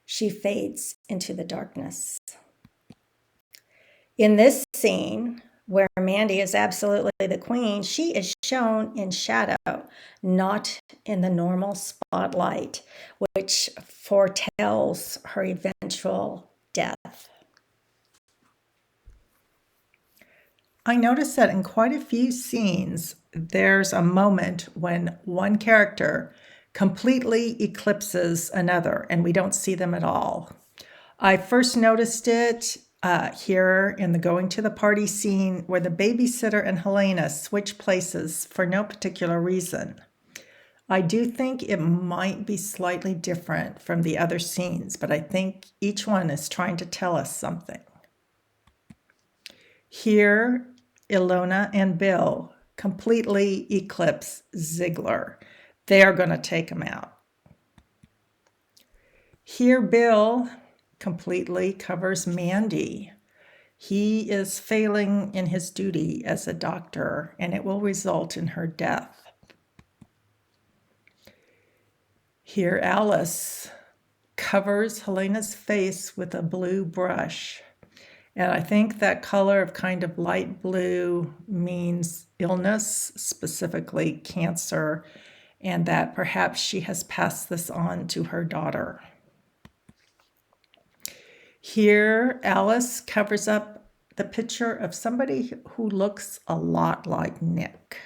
she fades into the darkness. In this scene, where Mandy is absolutely the queen, she is shown in shadow, not in the normal spotlight, which foretells her eventual death. I noticed that in quite a few scenes, there's a moment when one character completely eclipses another, and we don't see them at all. I first noticed it here in the going to the party scene where the babysitter and Helena switch places for no particular reason. I do think it might be slightly different from the other scenes, but I think each one is trying to tell us something. Here, Ilona and Bill completely eclipse Ziegler. They are going to take him out. Here, Bill completely covers Mandy. He is failing in his duty as a doctor, and it will result in her death. Here, Alice covers Helena's face with a blue brush. And I think that color of kind of light blue means illness, specifically cancer, and that perhaps she has passed this on to her daughter. Here, Alice covers up the picture of somebody who looks a lot like Nick.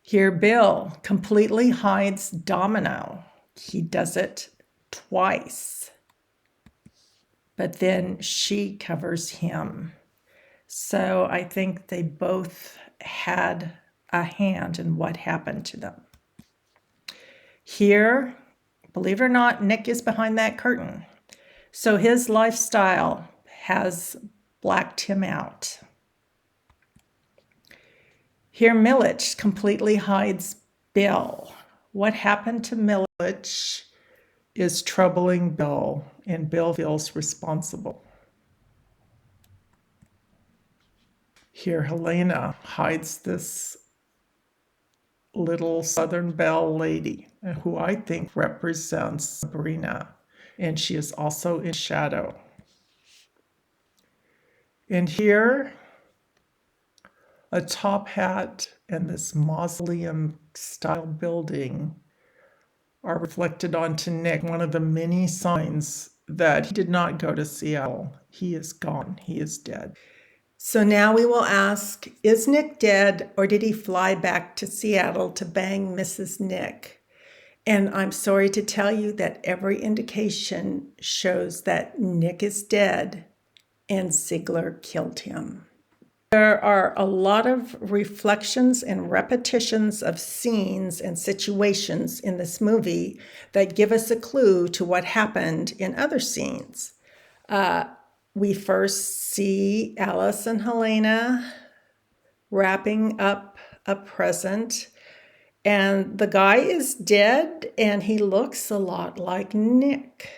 Here, Bill completely hides Domino. He does it twice. But then she covers him. So I think they both had a hand in what happened to them. Here, believe it or not, Nick is behind that curtain. So his lifestyle has blacked him out. Here, Milledge completely hides Bill. What happened to Milledge is troubling Bill, and Bill feels responsible. Here, Helena hides this little Southern Belle lady, who I think represents Sabrina, and she is also in shadow. And here, a top hat and this mausoleum-style building are reflected onto Nick, one of the many signs that he did not go to Seattle. He is gone. He is dead. So now we will ask, is Nick dead, or did he fly back to Seattle to bang Mrs. Nick? And I'm sorry to tell you that every indication shows that Nick is dead and Ziegler killed him. There are a lot of reflections and repetitions of scenes and situations in this movie that give us a clue to what happened in other scenes. We first see Alice and Helena wrapping up a present, and the guy is dead and he looks a lot like Nick.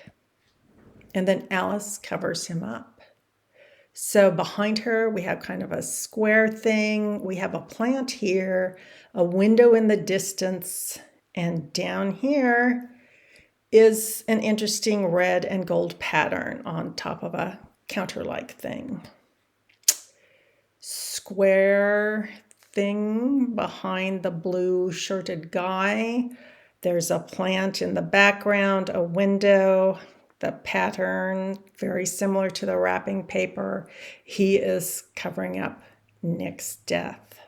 And then Alice covers him up. So behind her, we have kind of a square thing. We have a plant here, a window in the distance, and down here is an interesting red and gold pattern on top of a counter-like thing. Square thing behind the blue shirted guy. There's a plant in the background, a window, the pattern very similar to the wrapping paper. He is covering up Nick's death.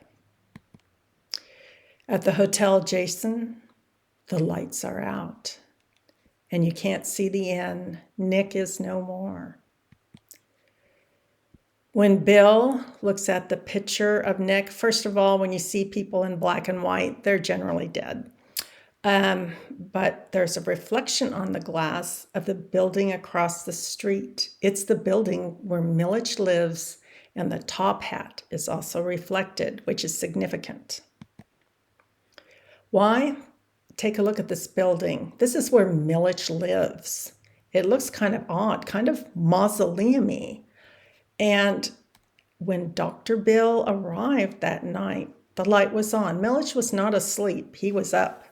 At the Hotel Jason, the lights are out and you can't see the end. Nick is no more. When Bill looks at the picture of Nick, first of all, when you see people in black and white, they're generally dead. But there's a reflection on the glass of the building across the street. It's the building where Millich lives, and the top hat is also reflected, which is significant. Why? Take a look at this building. This is where Millich lives. It looks kind of odd, kind of mausoleum-y. And when Dr. Bill arrived that night, the light was on. Millich was not asleep. He was up.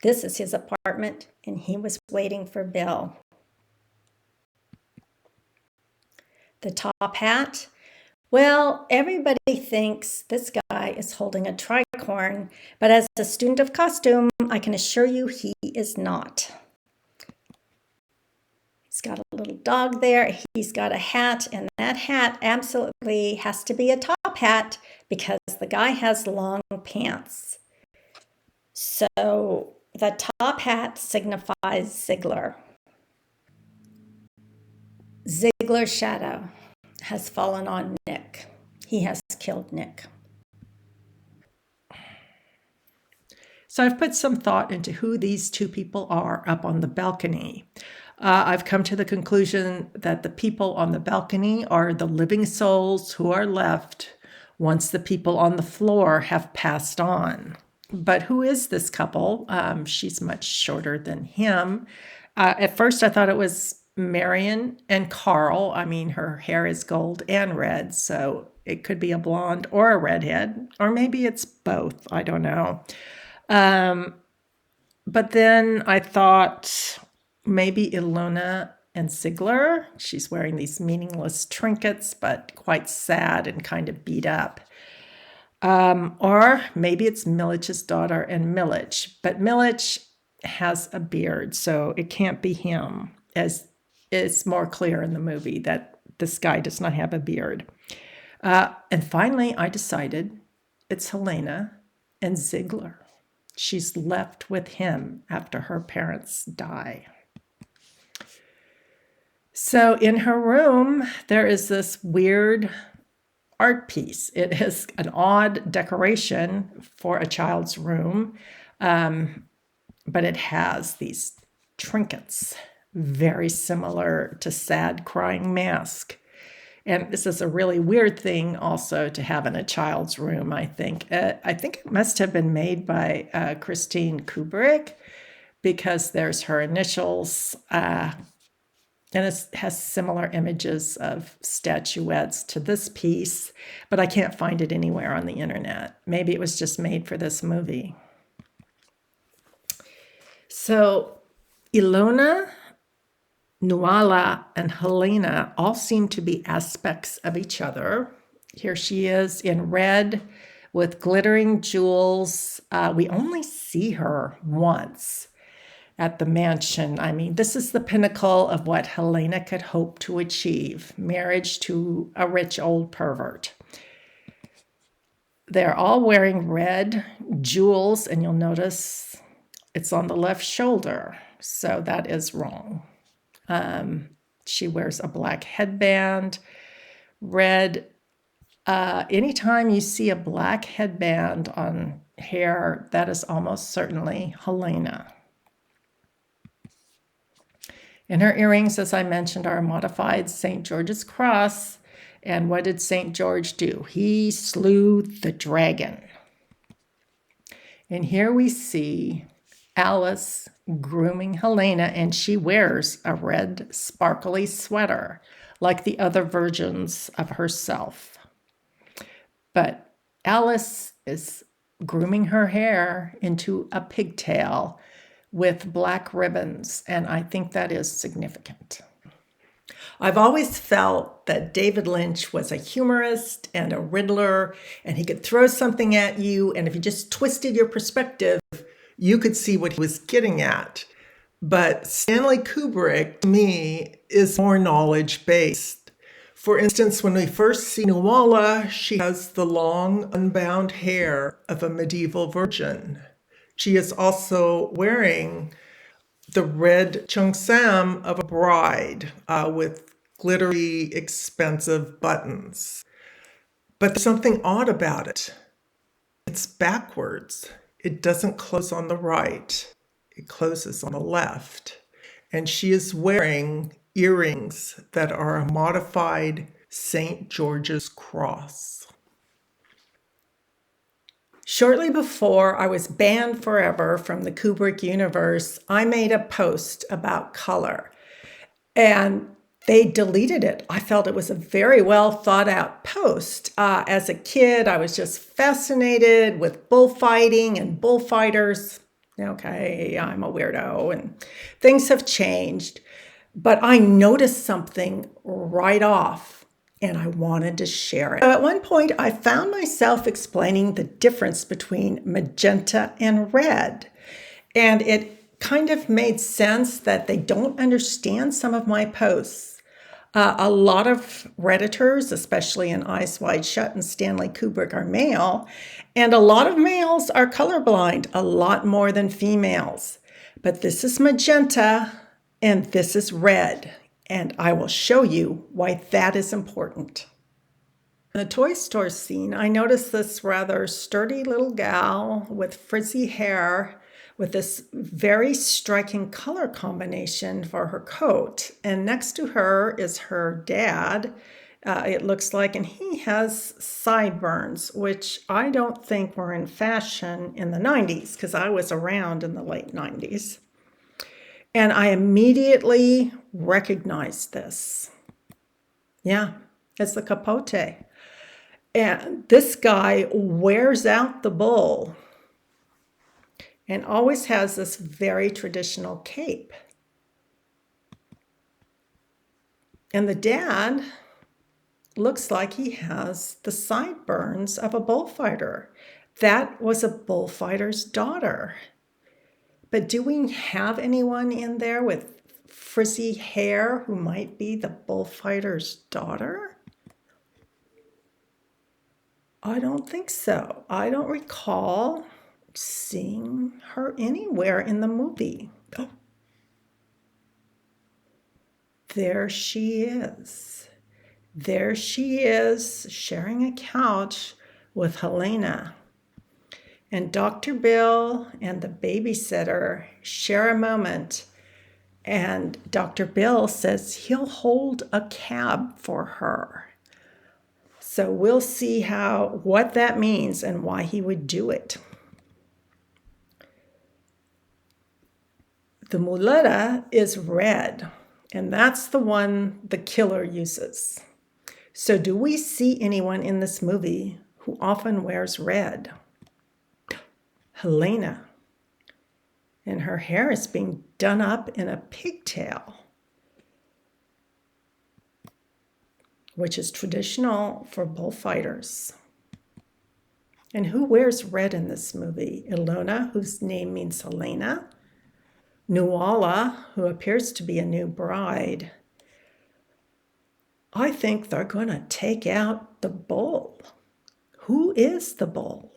This is his apartment, and he was waiting for Bill. The top hat? Well, everybody thinks this guy is holding a tricorn, but as a student of costume, I can assure you he is not. He's got a little dog there. He's got a hat, and that hat absolutely has to be a top hat because the guy has long pants. So the top hat signifies Ziegler. Ziegler's shadow has fallen on Nick. He has killed Nick. So I've put some thought into who these two people are up on the balcony. I've come to the conclusion that the people on the balcony are the living souls who are left once the people on the floor have passed on. But who is this couple? She's much shorter than him. At first, I thought it was Marion and Carl. I mean, her hair is gold and red, so it could be a blonde or a redhead, or maybe it's both. I don't know. But then I thought maybe Ilona and Ziegler. She's wearing these meaningless trinkets, but quite sad and kind of beat up. Or maybe it's Millich's daughter and Millich, but Millich has a beard, so it can't be him, as is more clear in the movie that this guy does not have a beard. And finally, I decided it's Helena and Ziegler. She's left with him after her parents die. So in her room, there is this weird art piece. It is an odd decoration for a child's room, but it has these trinkets, very similar to Sad Crying Mask. And this is a really weird thing also to have in a child's room, I think. I think it must have been made by Christine Kubrick because there's her initials, and it has similar images of statuettes to this piece, but I can't find it anywhere on the internet. Maybe it was just made for this movie. So Ilona, Nuala, and Helena all seem to be aspects of each other. Here she is in red with glittering jewels. We only see her once at the mansion. I mean, this is the pinnacle of what Helena could hope to achieve, marriage to a rich old pervert. They're all wearing red jewels, and you'll notice it's on the left shoulder, so that is wrong. She wears a black headband, red. Anytime you see a black headband on hair, that is almost certainly Helena. And her earrings, as I mentioned, are a modified St. George's cross. And what did St. George do? He slew the dragon. And here we see Alice grooming Helena, and she wears a red sparkly sweater like the other versions of herself. But Alice is grooming her hair into a pigtail with black ribbons, and I think that is significant. I've always felt that David Lynch was a humorist and a riddler, and he could throw something at you, and if you just twisted your perspective, you could see what he was getting at. But Stanley Kubrick, to me, is more knowledge-based. For instance, when we first see Nuala, she has the long, unbound hair of a medieval virgin. She is also wearing the red cheongsam of a bride with glittery, expensive buttons. But there's something odd about it. It's backwards. It doesn't close on the right. It closes on the left. And she is wearing earrings that are a modified St. George's cross. Shortly before I was banned forever from the Kubrick universe, I made a post about color, and they deleted it. I felt it was a very well thought out post. As a kid, I was just fascinated with bullfighting and bullfighters. Okay, I'm a weirdo, and things have changed, but I noticed something right off, and I wanted to share it. So at one point, I found myself explaining the difference between magenta and red. And it kind of made sense that they don't understand some of my posts. A lot of Redditors, especially in Eyes Wide Shut and Stanley Kubrick, are male. And a lot of males are colorblind, a lot more than females. But this is magenta and this is red. And I will show you why that is important. In the toy store scene, I noticed this rather sturdy little gal with frizzy hair with this very striking color combination for her coat. And next to her is her dad, it looks like, and he has sideburns, which I don't think were in fashion in the 90s, because I was around in the late 90s. And I immediately recognized this. Yeah, it's the capote. And this guy wears out the bull and always has this very traditional cape. And the dad looks like he has the sideburns of a bullfighter. That was a bullfighter's daughter. But do we have anyone in there with frizzy hair who might be the bullfighter's daughter? I don't think so. I don't recall seeing her anywhere in the movie. Oh. There she is. There she is, sharing a couch with Helena. And Dr. Bill and the babysitter share a moment. And Dr. Bill says he'll hold a cab for her. So we'll see what that means and why he would do it. The muleta is red, and that's the one the killer uses. So do we see anyone in this movie who often wears red? Helena. And her hair is being done up in a pigtail, which is traditional for bullfighters. And who wears red in this movie? Ilona, whose name means Helena. Nuala, who appears to be a new bride. I think they're going to take out the bull. Who is the bull?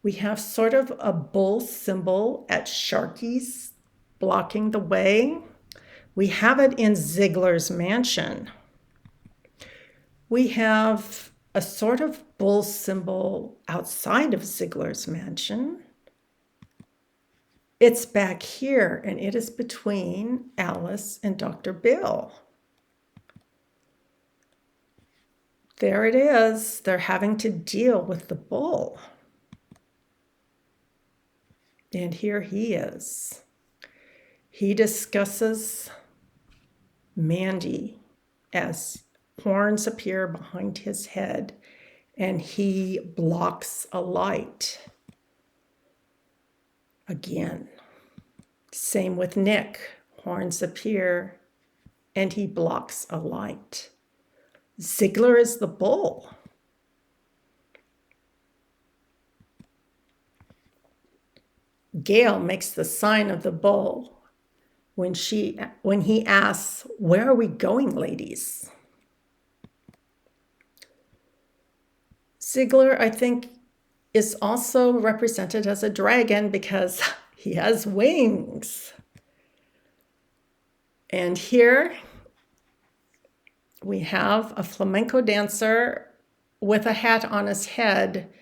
We have sort of a bull symbol at Sharky's blocking the way. We have it in Ziegler's mansion. We have a sort of bull symbol outside of Ziegler's mansion. It's back here, and it is between Alice and Dr. Bill. There it is. They're having to deal with the bull. And here he is. He discusses Mandy as horns appear behind his head, and he blocks a light. Again. Same with Nick. Horns appear, and he blocks a light. Ziegler is the bull. Gail makes the sign of the bull when he asks, "Where are we going, ladies?" Ziegler, I think, is also represented as a dragon because he has wings. And here we have a flamenco dancer with a hat on his head.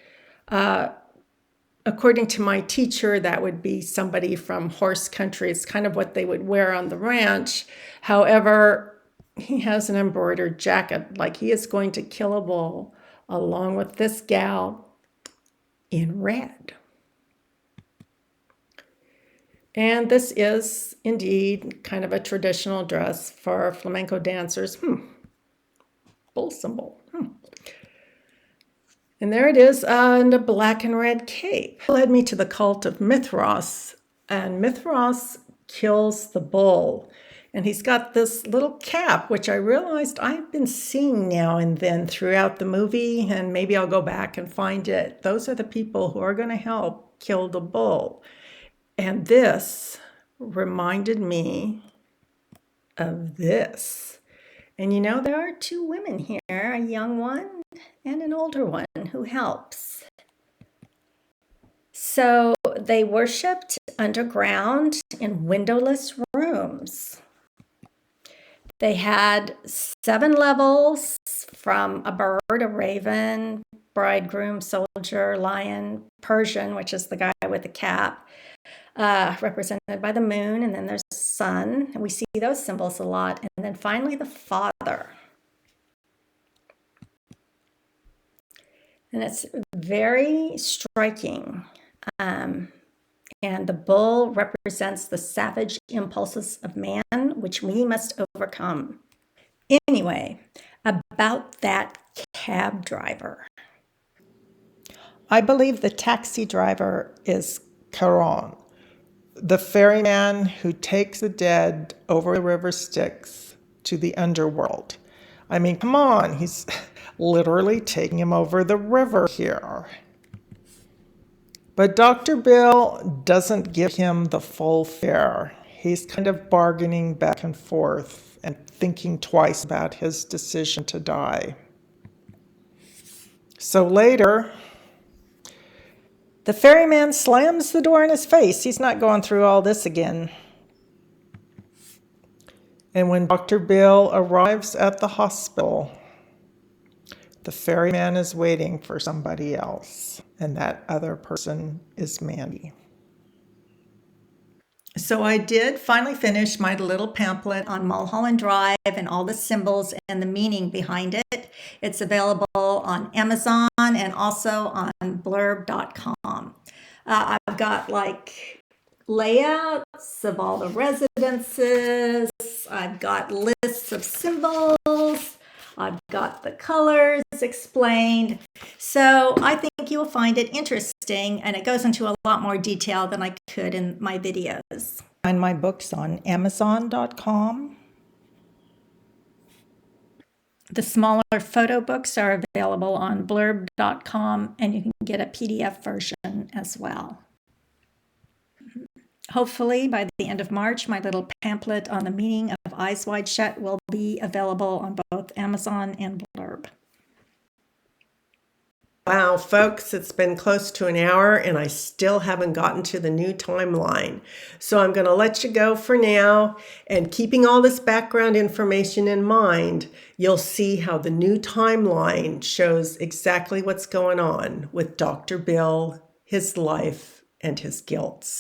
According to my teacher, that would be somebody from horse country. It's kind of what they would wear on the ranch. However, he has an embroidered jacket, like he is going to kill a bull along with this gal in red. And this is indeed kind of a traditional dress for flamenco dancers. Bull symbol. And there it is in a black and red cape. It led me to the cult of Mithras. And Mithras kills the bull. And he's got this little cap, which I realized I've been seeing now and then throughout the movie. And maybe I'll go back and find it. Those are the people who are going to help kill the bull. And this reminded me of this. And you know, there are two women here, a young one and an older one who helps. So they worshipped underground in windowless rooms. They had 7 levels, from a bird, a raven, bridegroom, soldier, lion, Persian, which is the guy with the cap, represented by the moon, and then there's the sun. And we see those symbols a lot. And then finally the father. And it's very striking. And the bull represents the savage impulses of man, which we must overcome. Anyway, about that cab driver. I believe the taxi driver is Charon, the ferryman who takes the dead over the river Styx to the Underworld. I mean, come on, he's literally taking him over the river here. But Dr. Bill doesn't give him the full fare. He's kind of bargaining back and forth and thinking twice about his decision to die. So later, the ferryman slams the door in his face. He's not going through all this again. And when Dr. Bill arrives at the hospital, the ferryman is waiting for somebody else, and that other person is Mandy. So I did finally finish my little pamphlet on Mulholland Drive and all the symbols and the meaning behind it. It's available on Amazon and also on blurb.com. I've got like layouts of all the residences. I've got lists of symbols. I've got the colors explained. So I think you'll find it interesting, and it goes into a lot more detail than I could in my videos. Find my books on Amazon.com. The smaller photo books are available on blurb.com, and you can get a PDF version as well. Hopefully, by the end of March, my little pamphlet on the meaning of Eyes Wide Shut will be available on both Amazon and Blurb. Wow, folks, it's been close to an hour and I still haven't gotten to the new timeline. So I'm going to let you go for now. And keeping all this background information in mind, you'll see how the new timeline shows exactly what's going on with Dr. Bill, his life, and his guilt.